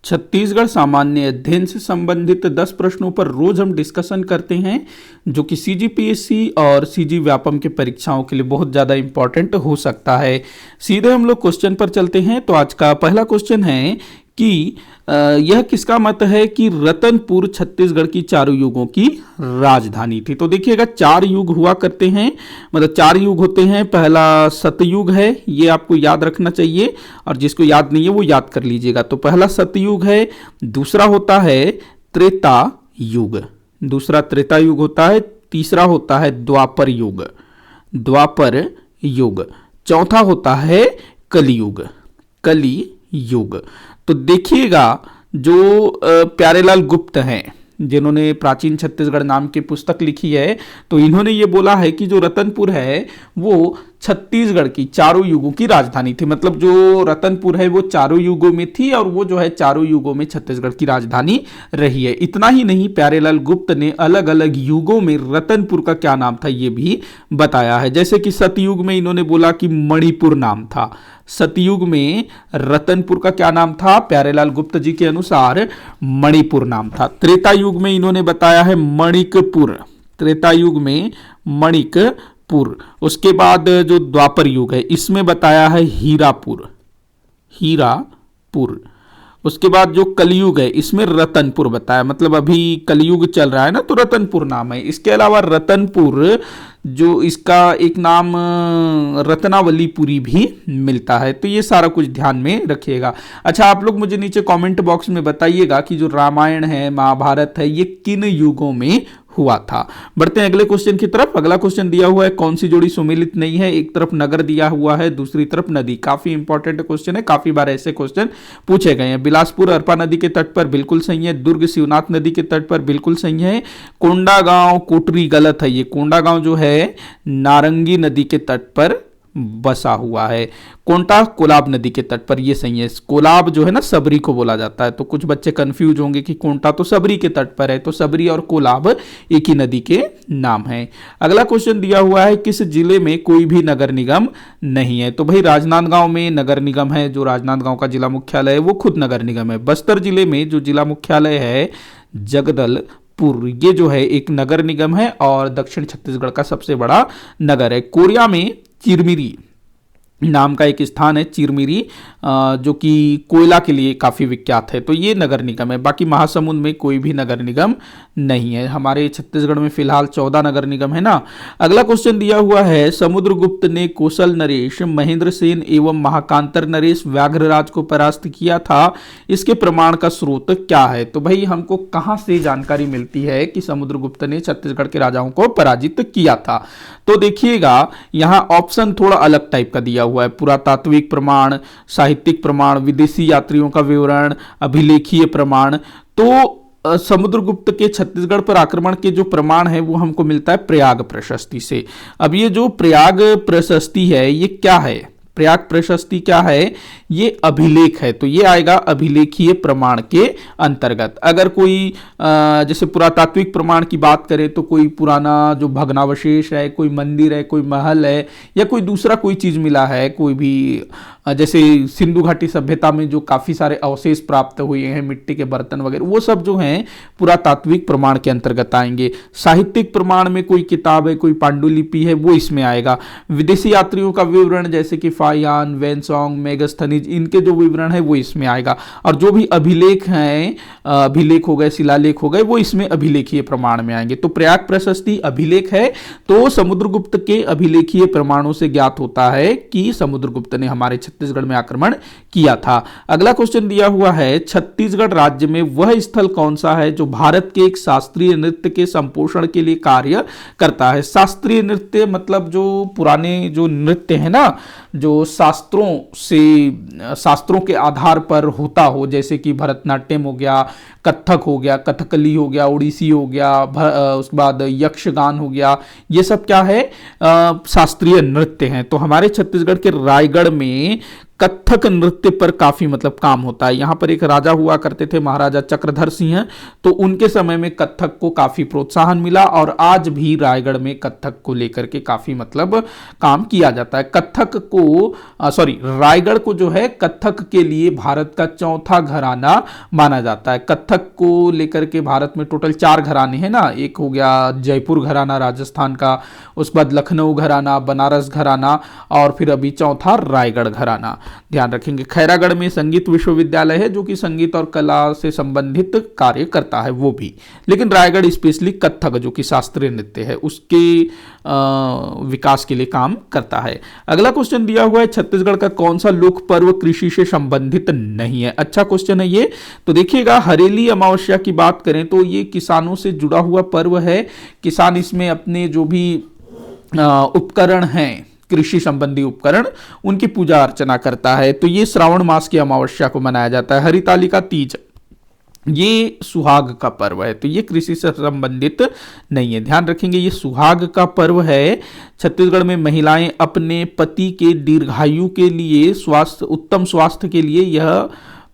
छत्तीसगढ़ सामान्य अध्ययन से संबंधित 10 प्रश्नों पर रोज हम डिस्कशन करते हैं, जो कि सीजीपीएससी और सीजी व्यापम के परीक्षाओं के लिए बहुत ज़्यादा इंपॉर्टेंट हो सकता है। सीधे हम लोग क्वेश्चन पर चलते हैं। तो आज का पहला क्वेश्चन है कि यह किसका मत है कि रतनपुर छत्तीसगढ़ की चारों युगों की राजधानी थी। तो देखिएगा, 4 युग हुआ करते हैं, मतलब 4 युग होते हैं। पहला सतयुग है, ये आपको याद रखना चाहिए, और जिसको याद नहीं है वो याद कर लीजिएगा। तो पहला सतयुग है, दूसरा होता है त्रेता युग, दूसरा त्रेता युग होता है, तीसरा होता है द्वापर युग, द्वापर युग, चौथा होता है कलियुग, कली युग। तो देखिएगा, जो प्यारेलाल गुप्त हैं, जिन्होंने प्राचीन छत्तीसगढ़ नाम की पुस्तक लिखी है, तो इन्होंने ये बोला है कि जो रतनपुर है वो छत्तीसगढ़ की चारों युगों की राजधानी थी। मतलब जो रतनपुर है वो चारों युगों में थी, और वो जो है चारों युगों में छत्तीसगढ़ की राजधानी रही है। इतना ही नहीं, प्यारेलाल गुप्त ने अलग अलग युगों में रतनपुर का क्या नाम था ये भी बताया है। जैसे कि सतयुग में इन्होंने बोला कि मणिपुर नाम था, सतयुग में रतनपुर का क्या नाम था, प्यारेलाल गुप्त जी के अनुसार मणिपुर नाम था। त्रेता युग में इन्होंने बताया है मणिकपुर, त्रेता युग में मणिकपुर। उसके बाद जो द्वापर युग है इसमें बताया है हीरापुर, हीरापुर। उसके बाद जो कलयुग है इसमें रतनपुर बताया, मतलब अभी कलयुग चल रहा है ना, तो रतनपुर नाम है। इसके अलावा रतनपुर जो इसका एक नाम रत्नावलीपुरी भी मिलता है। तो ये सारा कुछ ध्यान में रखिएगा। अच्छा, आप लोग मुझे नीचे कमेंट बॉक्स में बताइएगा कि जो रामायण है, महाभारत है, ये किन युगों में हुआ था। बढ़ते हैं अगले क्वेश्चन की तरफ। अगला क्वेश्चन दिया हुआ है, कौन सी जोड़ी सुमेलित नहीं है। एक तरफ नगर दिया हुआ है, दूसरी तरफ नदी। काफी इंपॉर्टेंट क्वेश्चन है, काफी बार ऐसे क्वेश्चन पूछे गए हैं। बिलासपुर अरपा नदी के तट पर, बिल्कुल सही है। दुर्ग शिवनाथ नदी के तट पर, बिल्कुल सही है। कोंडागांव कोटरी, गलत है। ये कोंडागांव जो है नारंगी नदी के तट पर बसा हुआ है। कोंटा कोलाब नदी के तट पर, ये सही है। कोलाब जो है ना सबरी को बोला जाता है, तो कुछ बच्चे कंफ्यूज होंगे कि कोंटा तो सबरी के तट पर है, तो सबरी और कोलाब एक ही नदी के नाम है। अगला क्वेश्चन दिया हुआ है, किस जिले में कोई भी नगर निगम नहीं है। तो भाई राजनांदगांव में नगर निगम है, जो राजनांदगांव का जिला मुख्यालय है वो खुद नगर निगम है। बस्तर जिले में जो जिला मुख्यालय है जगदलपुर, ये जो है एक नगर निगम है और दक्षिण छत्तीसगढ़ का सबसे बड़ा नगर है। कोरिया में चिरमिरी नाम का एक स्थान है, चिरमिरी, जो कि कोयला के लिए काफ़ी विख्यात है। तो ये नगर निगम है। बाकी महासमुंद में कोई भी नगर निगम नहीं है। हमारे छत्तीसगढ़ में फिलहाल 14 नगर निगम है ना। अगला क्वेश्चन दिया हुआ है, समुद्रगुप्त ने कौशल नरेश, महेंद्र सेन एवं महाकांतर नरेश व्याघ्रराज को परास्त किया था। इसके प्रमाण का स्रोत क्या है। तो भाई हमको कहाँ से जानकारी मिलती है कि समुद्रगुप्त ने छत्तीसगढ़ के राजाओं को पराजित किया था। तो देखिएगा, यहाँ ऑप्शन थोड़ा अलग टाइप का दिया हुआ है। पुरातात्विक प्रमाण, साहित्यिक प्रमाण, विदेशी यात्रियों का विवरण, अभिलेखीय प्रमाण। तो समुद्रगुप्त के छत्तीसगढ़ पर आक्रमण के जो प्रमाण है वो हमको मिलता है प्रयाग प्रशस्ति से। अब ये जो प्रयाग प्रशस्ति है ये क्या है, प्रयाग प्रशस्ति क्या है, ये अभिलेख है। तो ये आएगा अभिलेखीय प्रमाण के अंतर्गत। अगर कोई जैसे पुरातात्विक प्रमाण की बात करें तो कोई पुराना जो भग्नावशेष है, कोई मंदिर है, कोई महल है, या कोई दूसरा कोई चीज मिला है, कोई भी जैसे सिंधु घाटी सभ्यता में जो काफी सारे अवशेष प्राप्त हुए हैं, मिट्टी के बर्तन वगैरह, वो सब जो हैं पुरातात्विक प्रमाण के अंतर्गत आएंगे। साहित्यिक प्रमाण में कोई किताब है, कोई पांडुलिपि है, वो इसमें आएगा। विदेशी यात्रियों का विवरण जैसे कि फायान, वेनसोंग, मेगस्थनीज, इनके जो विवरण है वो इसमें आएगा। और जो भी अभिलेख हैं, अभिलेख हो गए, शिलालेख हो गए, वो इसमें अभिलेखीय प्रमाण में आएंगे। तो प्रयाग प्रशस्ति अभिलेख है। तो समुद्रगुप्त के अभिलेखीय प्रमाणों से ज्ञात होता है कि समुद्रगुप्त ने हमारे छत्तीसगढ़ में आक्रमण किया था। अगला क्वेश्चन दिया हुआ है, छत्तीसगढ़ राज्य में वह स्थल कौन सा है जो भारत के एक शास्त्रीय नृत्य के संपोषण के लिए कार्य करता है। शास्त्रीय नृत्य मतलब जो पुराने जो नृत्य है ना, जो शास्त्रों के आधार पर होता हो, जैसे कि भरतनाट्यम हो गया, कथक हो गया, कथकली हो गया, ओडिसी हो गया, उसके बाद यक्षगान हो गया, ये सब क्या है, शास्त्रीय नृत्य हैं। तो हमारे छत्तीसगढ़ के रायगढ़ में कथक नृत्य पर काफी मतलब काम होता है। यहाँ पर एक राजा हुआ करते थे महाराजा चक्रधर सिंह, तो उनके समय में कथक को काफी प्रोत्साहन मिला और आज भी रायगढ़ में कथक को लेकर के काफी मतलब काम किया जाता है। कथक को रायगढ़ को जो है कथक के लिए भारत का चौथा घराना माना जाता है। कथक को लेकर के भारत में टोटल 4 घराने हैं ना, एक हो गया जयपुर घराना राजस्थान का, उसके बाद लखनऊ घराना, बनारस घराना और फिर अभी चौथा रायगढ़ घराना। ध्यान रखेंगे। खैरागढ़ में संगीत विश्वविद्यालय है जो कि संगीत और कला से संबंधित कार्य करता है वो भी, लेकिन रायगढ़ स्पेशली कथक जो कि शास्त्रीय नृत्य है उसके विकास के लिए काम करता है। अगला क्वेश्चन दिया हुआ है छत्तीसगढ़ का कौन सा लोक पर्व कृषि से संबंधित नहीं है। अच्छा क्वेश्चन है ये। तो देखिएगा हरेली अमावस्या की बात करें तो ये किसानों से जुड़ा हुआ पर्व है। किसान इसमें अपने जो भी उपकरण हैं, कृषि संबंधी उपकरण, उनकी पूजा अर्चना करता है। तो ये श्रावण मास की अमावस्या को मनाया जाता है। हरितालिका तीज ये सुहाग का पर्व है, तो ये कृषि से संबंधित नहीं है। ध्यान रखेंगे ये सुहाग का पर्व है। छत्तीसगढ़ में महिलाएं अपने पति के दीर्घायु के लिए उत्तम स्वास्थ्य के लिए यह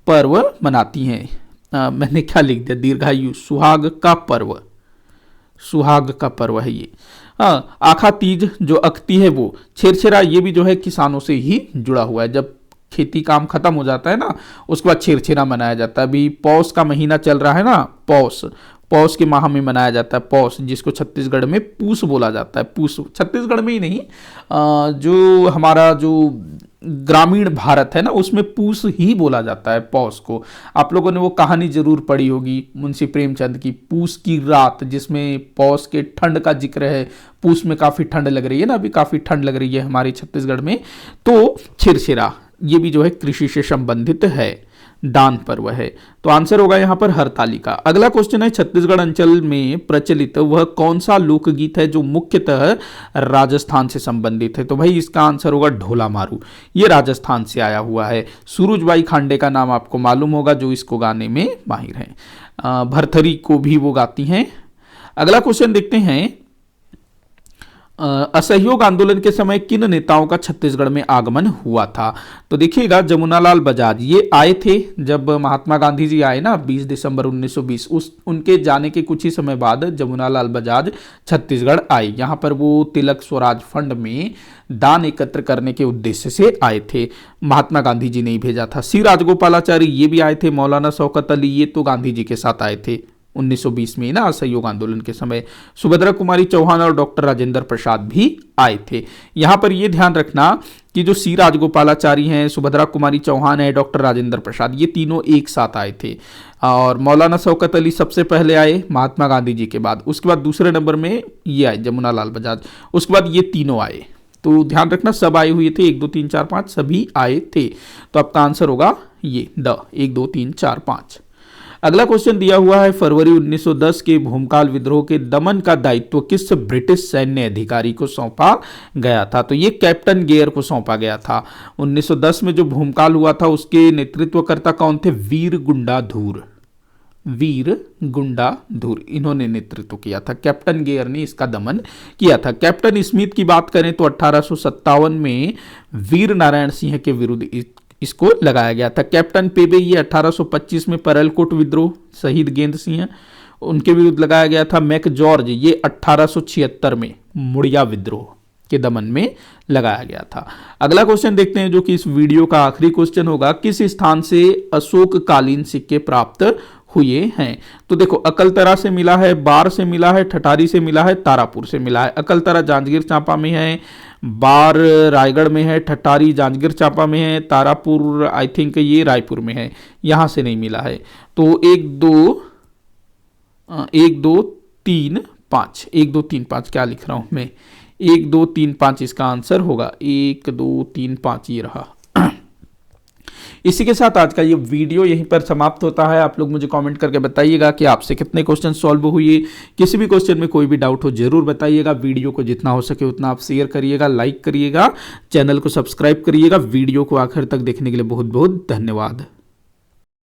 पर्व मनाती हैं। मैंने क्या लिख दिया, दीर्घायु, सुहाग का पर्व है ये। आखा तीज जो अख्ती है वो, छेरछेरा ये भी जो है किसानों से ही जुड़ा हुआ है। जब खेती काम खत्म हो जाता है ना उसके बाद छेरछेरा मनाया जाता है। अभी पौष का महीना चल रहा है ना, पौष के माह में मनाया जाता है पौष, जिसको छत्तीसगढ़ में पूस बोला जाता है। पूस छत्तीसगढ़ में ही नहीं, जो हमारा जो ग्रामीण भारत है ना उसमें पूस ही बोला जाता है पौष को। आप लोगों ने वो कहानी जरूर पढ़ी होगी मुंशी प्रेमचंद की, पूस की रात, जिसमें पौष के ठंड का जिक्र है। पूस में काफी ठंड लग रही है ना, अभी काफी ठंड लग रही है हमारे छत्तीसगढ़ में। तो छेरछेरा ये भी जो है कृषि से संबंधित है, दान पर्व है। तो आंसर होगा यहां पर हरतालिका। अगला क्वेश्चन है छत्तीसगढ़ अंचल में प्रचलित वह कौन सा लोकगीत है जो मुख्यतः राजस्थान से संबंधित है। तो भाई इसका आंसर होगा ढोला मारू, ये राजस्थान से आया हुआ है। सूरजबाई खांडे का नाम आपको मालूम होगा जो इसको गाने में माहिर हैं। भरथरी को भी वो गाती हैं। अगला क्वेश्चन देखते हैं, असहयोग आंदोलन के समय किन नेताओं का छत्तीसगढ़ में आगमन हुआ था। तो देखिएगा जमुनालाल बजाज ये आए थे जब महात्मा गांधी जी आए ना 20 दिसंबर 1920, उनके जाने के कुछ ही समय बाद जमुनालाल बजाज छत्तीसगढ़ आए। यहाँ पर वो तिलक स्वराज फंड में दान एकत्र करने के उद्देश्य से आए थे, महात्मा गांधी जी ने ही भेजा था। सी राजगोपालाचारी ये भी आए थे। मौलाना शौकत अली ये तो गांधी जी के साथ आए थे 1920 में ना असहयोग आंदोलन के समय। सुभद्रा कुमारी चौहान और डॉक्टर राजेंद्र प्रसाद भी आए थे। यहां पर यह ध्यान रखना कि जो सी राजगोपालाचारी हैं, सुभद्रा कुमारी चौहान है, डॉक्टर राजेंद्र प्रसाद, ये तीनों एक साथ आए थे। और मौलाना शौकत अली सबसे पहले आए महात्मा गांधी जी के बाद, उसके बाद दूसरे नंबर में ये आए जमुनालाल बजाज, उसके बाद ये तीनों आए। तो ध्यान रखना सब आए हुए थे, 1 2 3 4 5 सभी आए थे। तो आपका आंसर होगा ये 1 2 3 4 5। अगला क्वेश्चन दिया हुआ है, फरवरी 1910 के भूमकाल विद्रोह के दमन का दायित्व किस ब्रिटिश सैन्य अधिकारी को सौंपा गया था। तो ये कैप्टन गेयर को सौंपा गया था। 1910 में जो भूमकाल हुआ था उसके नेतृत्वकर्ता कौन थे, वीर गुंडाधुर, इन्होंने नेतृत्व किया था। कैप्टन गेयर ने इसका दमन किया था। कैप्टन स्मिथ की बात करें तो 1857 में वीर नारायण सिंह के विरुद्ध इसको लगाया गया था। कैप्टन पेबे ये 1825 में परलकोट विद्रोह, शहीद गेंद सिंह, उनके विरुद्ध लगाया गया था। मैक जॉर्ज ये 1876 में मुड़िया विद्रोह के दमन में लगाया गया था। अगला क्वेश्चन देखते हैं जो कि इस वीडियो का आखिरी क्वेश्चन होगा, किस स्थान से अशोककालीन सिक्के प्राप्त हुए हैं। तो देखो अकलतरा से मिला है, बार से मिला है, ठठारी से मिला है, तारापुर से मिला है। अकलतरा जांजगीर चांपा में है, बार रायगढ़ में है, ठठारी जांजगीर चांपा में है, तारापुर आई थिंक ये रायपुर में है, यहां से नहीं मिला है। तो 1 2 3 5 क्या लिख रहा हूं मैं, 1 2 3 5 इसका आंसर होगा। 1 2 3 5 ये रहा। इसी के साथ आज का ये वीडियो यहीं पर समाप्त होता है। आप लोग मुझे कमेंट करके बताइएगा कि आपसे कितने क्वेश्चन सॉल्व हुए। किसी भी क्वेश्चन में कोई भी डाउट हो जरूर बताइएगा। वीडियो को जितना हो सके उतना आप शेयर करिएगा, लाइक करिएगा, चैनल को सब्सक्राइब करिएगा। वीडियो को आखिर तक देखने के लिए बहुत बहुत धन्यवाद।